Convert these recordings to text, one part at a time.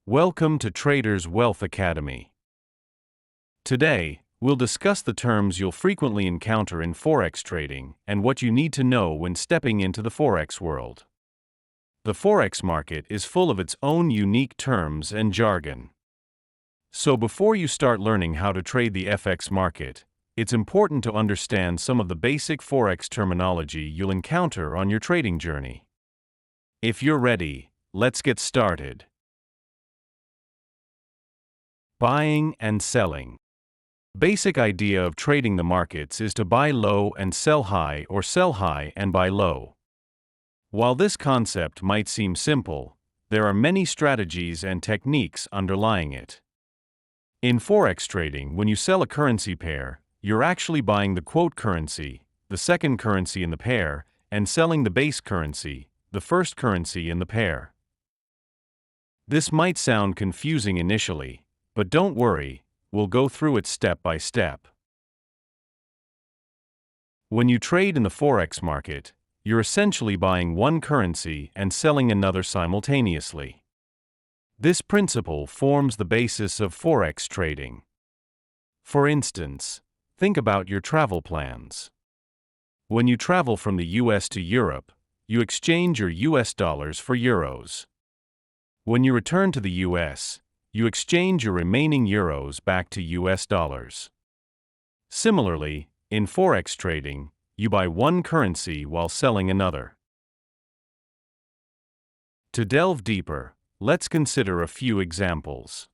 Welcome to Traders Wealth Academy. Today, we'll discuss the terms you'll frequently encounter in Forex trading and what you need to know when stepping into the Forex world. The Forex market is full of its own unique terms and jargon. So before you start learning how to trade the FX market, it's important to understand some of the basic Forex terminology you'll encounter on your trading journey. If you're ready, let's get started. Buying and selling. Basic idea of trading the markets is to buy low and sell high, or sell high and buy low. While this concept might seem simple, there are many strategies and techniques underlying it. In Forex trading, when you sell a currency pair, you're actually buying the quote currency, the second currency in the pair, and selling the base currency, the first currency in the pair. This might sound confusing initially, but don't worry, we'll go through it step by step. When you trade in the Forex market, you're essentially buying one currency and selling another simultaneously. This principle forms the basis of Forex trading. For instance, think about your travel plans. When you travel from the US to Europe, you exchange your US dollars for euros. When you return to the US, you exchange your remaining euros back to US dollars. Similarly, in Forex trading, you buy one currency while selling another. To delve deeper, let's consider a few examples.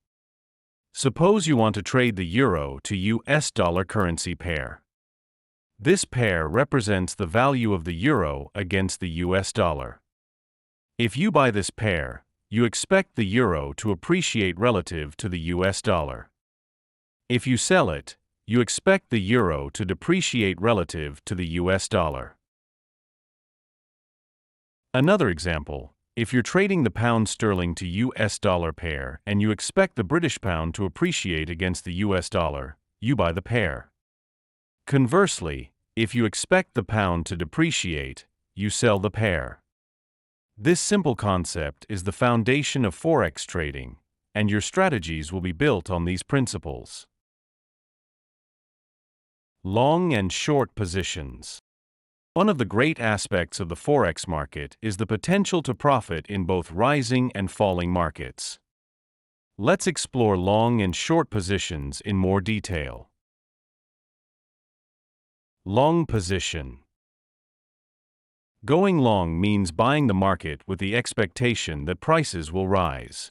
Suppose you want to trade the euro to US dollar currency pair. This pair represents the value of the euro against the US dollar. If you buy this pair, you expect the euro to appreciate relative to the US dollar. If you sell it, you expect the euro to depreciate relative to the US dollar. Another example, if you're trading the pound sterling to US dollar pair and you expect the British pound to appreciate against the US dollar, you buy the pair. Conversely, if you expect the pound to depreciate, you sell the pair. This simple concept is the foundation of Forex trading, and your strategies will be built on these principles. Long and short positions. One of the great aspects of the Forex market is the potential to profit in both rising and falling markets. Let's explore long and short positions in more detail. Long position. Going long means buying the market with the expectation that prices will rise.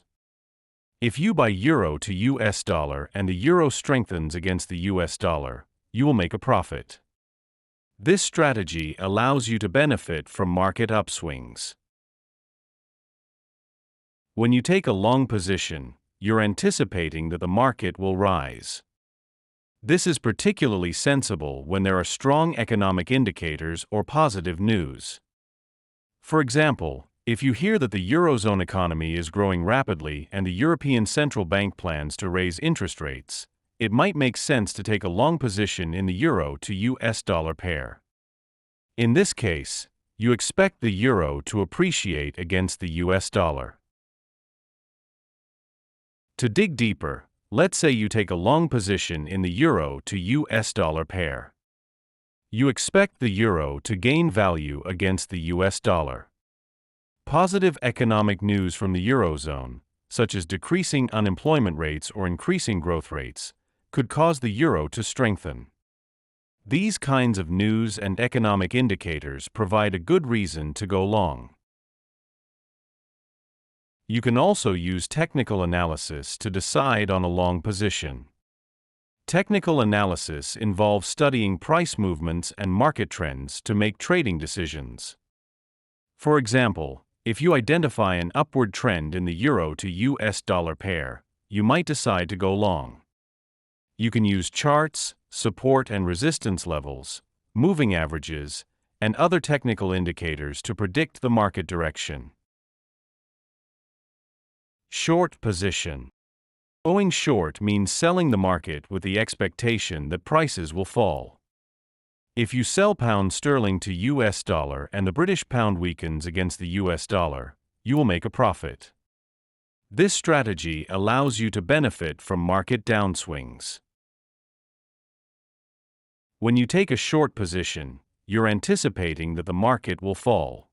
If you buy euro to US dollar and the euro strengthens against the US dollar, you will make a profit. This strategy allows you to benefit from market upswings. When you take a long position, you're anticipating that the market will rise. This is particularly sensible when there are strong economic indicators or positive news. For example, if you hear that the Eurozone economy is growing rapidly and the European Central Bank plans to raise interest rates, it might make sense to take a long position in the euro to US dollar pair. In this case, you expect the euro to appreciate against the US dollar. To dig deeper, let's say you take a long position in the euro to US dollar pair. You expect the euro to gain value against the US dollar. Positive economic news from the Eurozone, such as decreasing unemployment rates or increasing growth rates, could cause the euro to strengthen. These kinds of news and economic indicators provide a good reason to go long. You can also use technical analysis to decide on a long position. Technical analysis involves studying price movements and market trends to make trading decisions. For example, if you identify an upward trend in the euro to US dollar pair, you might decide to go long. You can use charts, support and resistance levels, moving averages, and other technical indicators to predict the market direction. Short position. Going short means selling the market with the expectation that prices will fall. If you sell pound sterling to US dollar and the British pound weakens against the US dollar, you will make a profit. This strategy allows you to benefit from market downswings. When you take a short position, you're anticipating that the market will fall.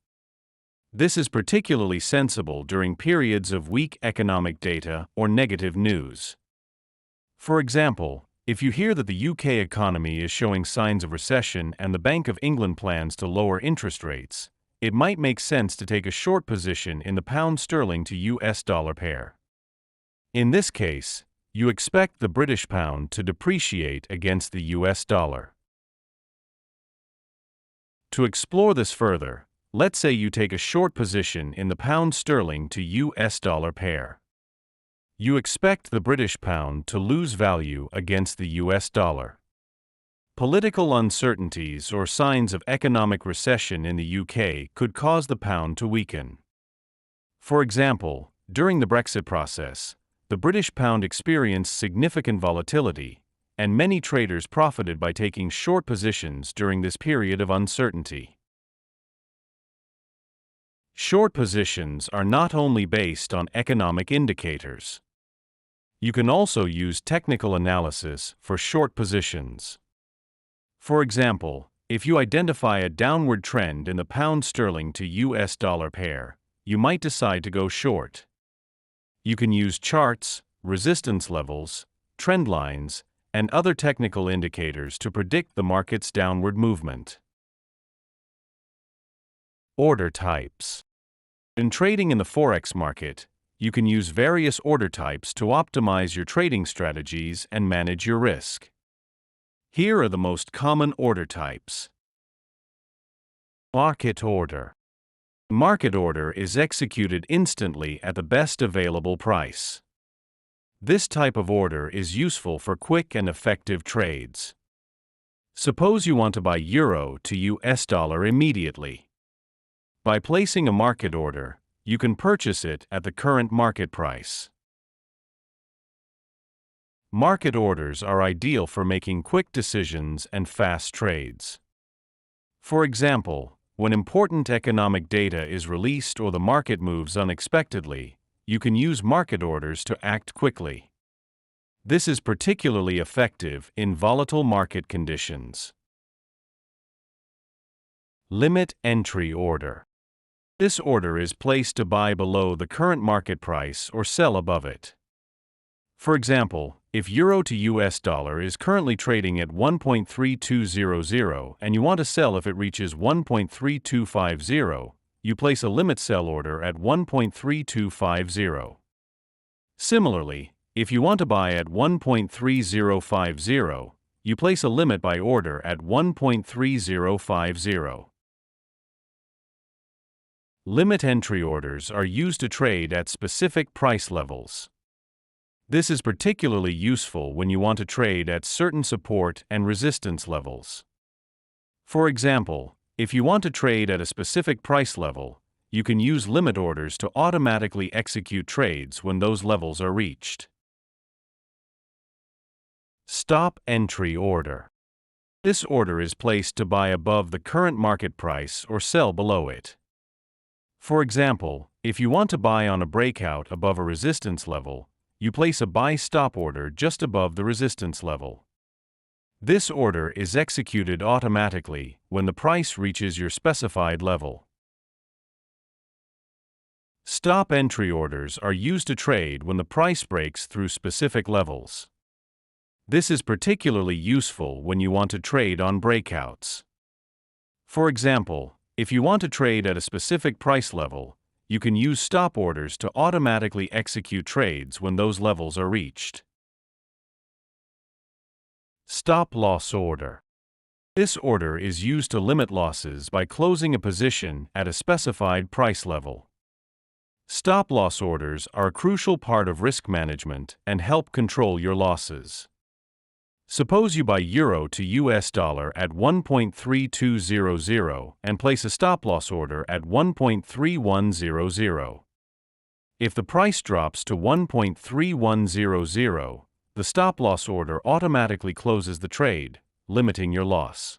This is particularly sensible during periods of weak economic data or negative news. For example, if you hear that the UK economy is showing signs of recession and the Bank of England plans to lower interest rates, it might make sense to take a short position in the pound sterling to US dollar pair. In this case, you expect the British pound to depreciate against the US dollar. To explore this further, let's say you take a short position in the pound sterling to US dollar pair. You expect the British pound to lose value against the US dollar. Political uncertainties or signs of economic recession in the UK could cause the pound to weaken. For example, during the Brexit process, the British pound experienced significant volatility, and many traders profited by taking short positions during this period of uncertainty. Short positions are not only based on economic indicators. You can also use technical analysis for short positions. For example, if you identify a downward trend in the pound sterling to US dollar pair, you might decide to go short. You can use charts, resistance levels, trend lines, and other technical indicators to predict the market's downward movement. Order types. In trading in the Forex market, you can use various order types to optimize your trading strategies and manage your risk. Here are the most common order types. Market order. Market order is executed instantly at the best available price. This type of order is useful for quick and effective trades. Suppose you want to buy euro to US dollar immediately. By placing a market order, you can purchase it at the current market price. Market orders are ideal for making quick decisions and fast trades. For example, when important economic data is released or the market moves unexpectedly, you can use market orders to act quickly. This is particularly effective in volatile market conditions. Limit entry order. This order is placed to buy below the current market price or sell above it. For example, if euro to US dollar is currently trading at 1.3200 and you want to sell if it reaches 1.3250, you place a limit sell order at 1.3250. Similarly, if you want to buy at 1.3050, you place a limit buy order at 1.3050. Limit entry orders are used to trade at specific price levels. This is particularly useful when you want to trade at certain support and resistance levels. For example, if you want to trade at a specific price level, you can use limit orders to automatically execute trades when those levels are reached. Stop entry order. This order is placed to buy above the current market price or sell below it. For example, if you want to buy on a breakout above a resistance level, you place a buy stop order just above the resistance level. This order is executed automatically when the price reaches your specified level. Stop entry orders are used to trade when the price breaks through specific levels. This is particularly useful when you want to trade on breakouts. For example, if you want to trade at a specific price level, you can use stop orders to automatically execute trades when those levels are reached. Stop loss order. This order is used to limit losses by closing a position at a specified price level. Stop loss orders are a crucial part of risk management and help control your losses. Suppose you buy euro to US dollar at 1.3200 and place a stop loss order at 1.3100. If the price drops to 1.3100, the stop loss order automatically closes the trade, limiting your loss.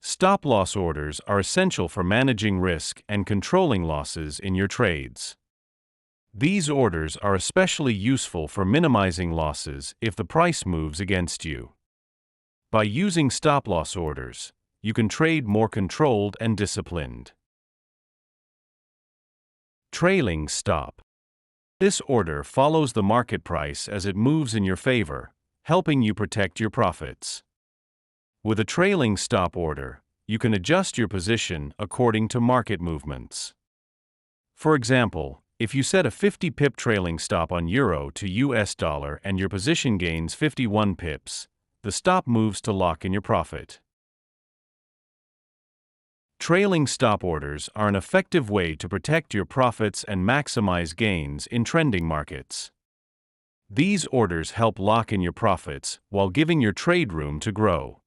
Stop loss orders are essential for managing risk and controlling losses in your trades. These orders are especially useful for minimizing losses if the price moves against you. By using stop-loss orders, you can trade more controlled and disciplined. Trailing stop. This order follows the market price as it moves in your favor, helping you protect your profits. With a trailing stop order, you can adjust your position according to market movements. For example, if you set a 50 pip trailing stop on Euro to US dollar and your position gains 51 pips, the stop moves to lock in your profit. Trailing stop orders are an effective way to protect your profits and maximize gains in trending markets. These orders help lock in your profits while giving your trade room to grow.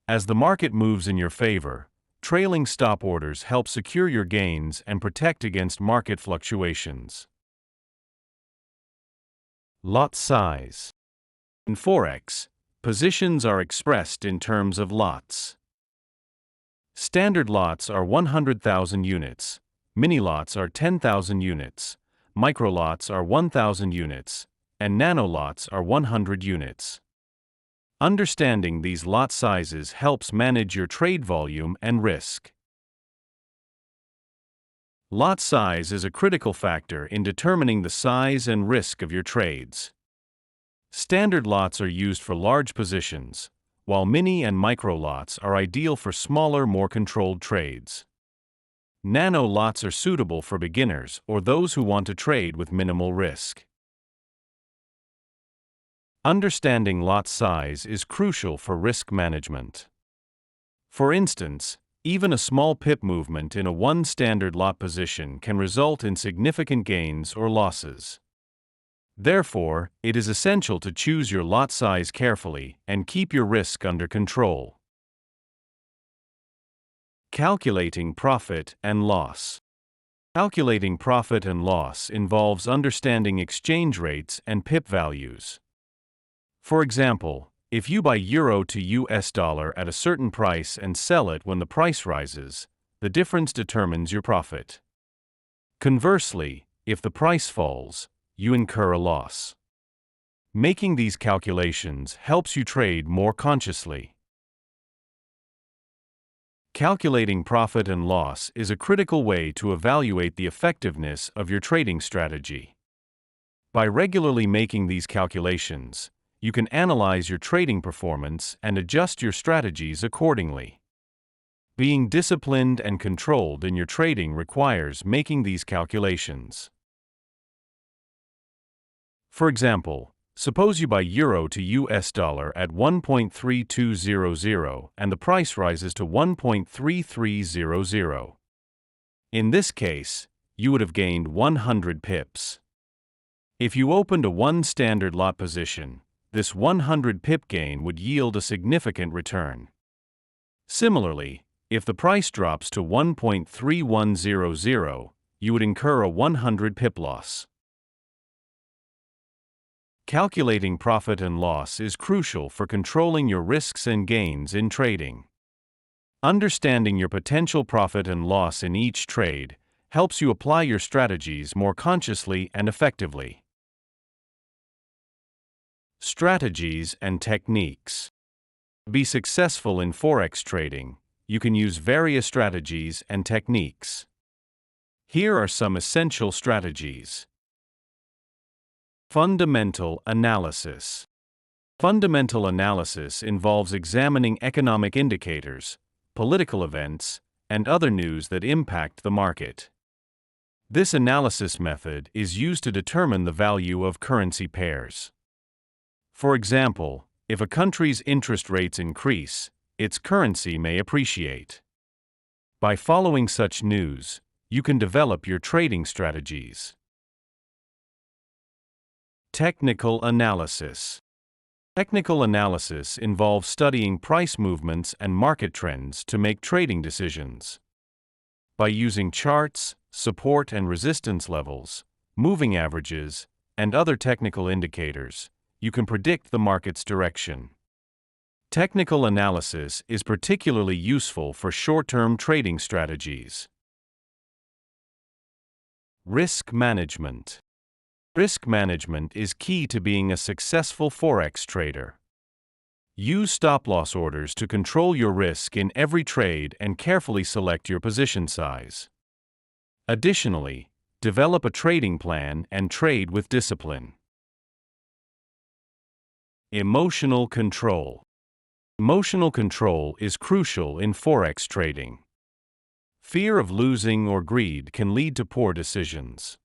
As the market moves in your favor, trailing stop orders help secure your gains and protect against market fluctuations. Lot size. In Forex, positions are expressed in terms of lots. Standard lots are 100,000 units, mini lots are 10,000 units, micro lots are 1,000 units, and nano lots are 100 units. Understanding these lot sizes helps manage your trade volume and risk. Lot size is a critical factor in determining the size and risk of your trades. Standard lots are used for large positions, while mini and micro lots are ideal for smaller, more controlled trades. Nano lots are suitable for beginners or those who want to trade with minimal risk. Understanding lot size is crucial for risk management. For instance, even a small pip movement in a one standard lot position can result in significant gains or losses. Therefore, it is essential to choose your lot size carefully and keep your risk under control. Calculating profit and loss. Calculating profit and loss involves understanding exchange rates and pip values. For example, if you buy Euro to US dollar at a certain price and sell it when the price rises, the difference determines your profit. Conversely, if the price falls, you incur a loss. Making these calculations helps you trade more consciously. Calculating profit and loss is a critical way to evaluate the effectiveness of your trading strategy. By regularly making these calculations, you can analyze your trading performance and adjust your strategies accordingly. Being disciplined and controlled in your trading requires making these calculations. For example, suppose you buy Euro to US dollar at 1.3200 and the price rises to 1.3300. In this case, you would have gained 100 pips. If you opened a one standard lot position, this 100 pip gain would yield a significant return. Similarly, if the price drops to 1.3100, you would incur a 100 pip loss. Calculating profit and loss is crucial for controlling your risks and gains in trading. Understanding your potential profit and loss in each trade helps you apply your strategies more consciously and effectively. Strategies and techniques. To be successful in Forex trading, you can use various strategies and techniques. Here are some essential strategies. Fundamental analysis. Fundamental analysis involves examining economic indicators, political events, and other news that impact the market. This analysis method is used to determine the value of currency pairs. For example, if a country's interest rates increase, its currency may appreciate. By following such news, you can develop your trading strategies. Technical analysis. Technical analysis involves studying price movements and market trends to make trading decisions. By using charts, support and resistance levels, moving averages, and other technical indicators, you can predict the market's direction. Technical analysis is particularly useful for short-term trading strategies. Risk management. Risk management is key to being a successful Forex trader. Use stop-loss orders to control your risk in every trade and carefully select your position size. Additionally, develop a trading plan and trade with discipline. Emotional control. Emotional control is crucial in Forex trading. Fear of losing or greed can lead to poor decisions.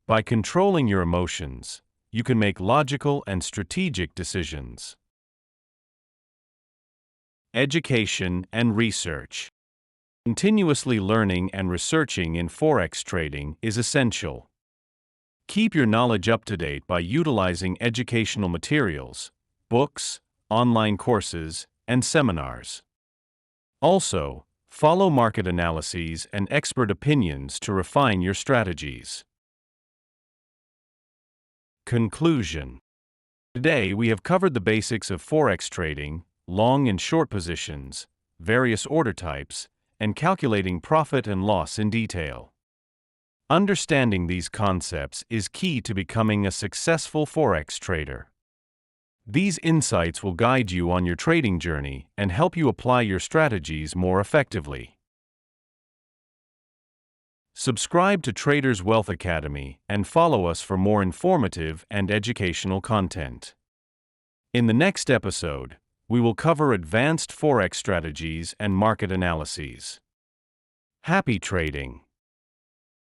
By controlling your emotions, you can make logical and strategic decisions. Education and research. Continuously learning and researching in Forex trading is essential. Keep your knowledge up to date by utilizing educational materials, books, online courses, and seminars. Also, follow market analyses and expert opinions to refine your strategies. Conclusion. Today we have covered the basics of Forex trading, long and short positions, various order types, and calculating profit and loss in detail. Understanding these concepts is key to becoming a successful Forex trader. These insights will guide you on your trading journey and help you apply your strategies more effectively. Subscribe to Traders Wealth Academy and follow us for more informative and educational content. In the next episode, we will cover advanced Forex strategies and market analyses. Happy trading!